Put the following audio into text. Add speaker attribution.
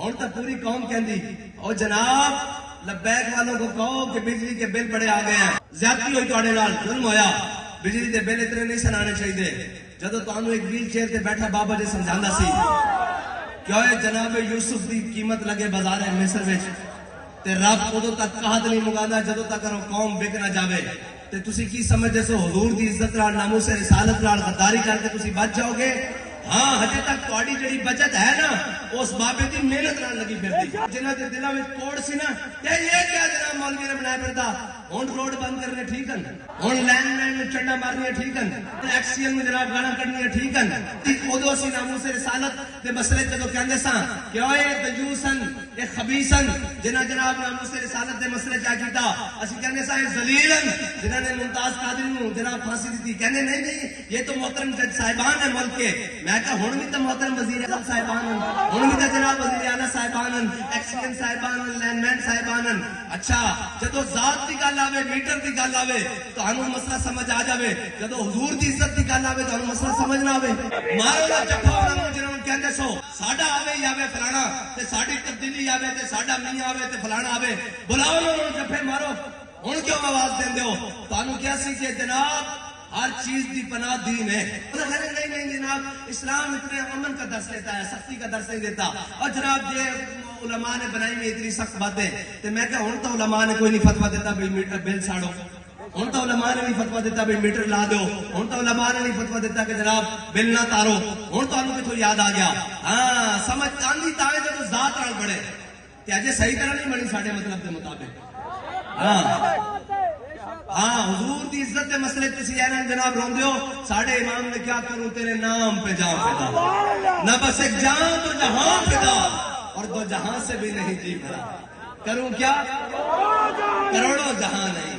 Speaker 1: ہوں تو پوری قوم کہندی او جناب لبیک والوں کو کہو کہ بجلی کے بل بڑے آ گئے ہیں، زیادتی ہوئی تواڈے نال، ظلم ہویا، بجلی کے بل اتنے نہیں سنانے چاہیے۔ جدو تانوں ایک ویل چیئر تے بیٹھا بابا جی سمجھاندا سی کہ اوے جناب یوسف دی قیمت لگے بازار مصر وچ تے رب ادو تک قحط نہیں مکاندا جدو تک قوم بک نہ جاوے، تے تسی کی سمجھدے سو حضور دی عزت نال ناموس رسالت نال غداری کر کے تسی بچ جاؤ گے؟ ہاں ہجے تک تہاڈی جڑی بچت ہے نا اس بابے دی محنت نال لگی پھردی، جنہاں دے دلاں وچ کوڑ سی نا کہ یہ کیا جناب مولوی نے بنایا پھردا، ہن روڈ بند کرنے ٹھیک ہیں، ہن لینڈ مین نوں چنڈا مارنی ٹھیک ہیں، ایکسیل میں جناب گانا کڈنی ٹھیک ہیں، تے اودوں اسی ناموس رسالت دے مسئلے جدوں کہندے ساں کہ اوئے دجوسن اے خبیثن جنہاں جناب ناموس رسالت دے مسئلے چا کیتا، اسی کہندے ساں اے ذلیلن جنہاں نے ممتاز قادری نوں جناب پھانسی دتی، کہندے نہیں نہیں یہ تو محترم جج صاحبان ہیں ملک کے، میں کہا ہن بھی تو محترم وزیر اعظم صاحبان ہیں، ہن بھی تو جناب وزیر اعلیٰ صاحبان ہیں، ایکسیل صاحبان ہیں، لینڈ مین صاحبان ہیں۔ اچھا جدو ذات دی گل آوے میٹر دی گل آوے تو ہنوں مسئلہ سمجھ آ جاوے، جدو حضور دی عزت دی گل آوے تو ہنوں مسئلہ سمجھ نہ آوے۔ مارو نا جفا انہاں جنہاں نوں کہندے سو ساڈا آوے یا آوے فلانا تے ساڈی تبدیلی آوے تے ساڈا میاں آوے تے فلانا آوے، بلاؤ انہاں نوں جفے مارو، ہن کیوں آواز دیندے ہو؟ تانوں کیا سی کہ جناب ہر چیز دی پناہ دین ہے، نہیں نہیں جناب اسلام اتنے امن کا درس لیتا ہے، سختی کا درس نہیں دیتا، اور جناب یہ علماء نے بنائی ہوئی اتنی سخت باتیں، تو میں کہا ہوں تو علماء نے کوئی نہیں فتویٰ دیتا بھئی میٹر بل ساڑو، ہوں تو علماء نے نہیں فتویٰ دیتا بھئی میٹر لا دو، ہوں تو علماء نے نہیں فتویٰ دیتا کہ جناب بل نہ تارو، ہوں تو انہوں کو یاد آ گیا، ہاں سمجھ آندھی تارے جب ذات نال بڑے کہ اجے صحیح طرح نہیں بنی ساڑے مطلب دے مطابق، ہاں حضور دی عزت دے مسئلے تسی اینا جناب روندے ہو، ساڑھے امام نے کیا کروں تیرے نام پہ جان پیدا، نہ بس ایک جان تو جہاں پیدا، اور دو جہاں سے بھی نہیں جی بھرا، کروں کیا کروڑوں جہاں نہیں۔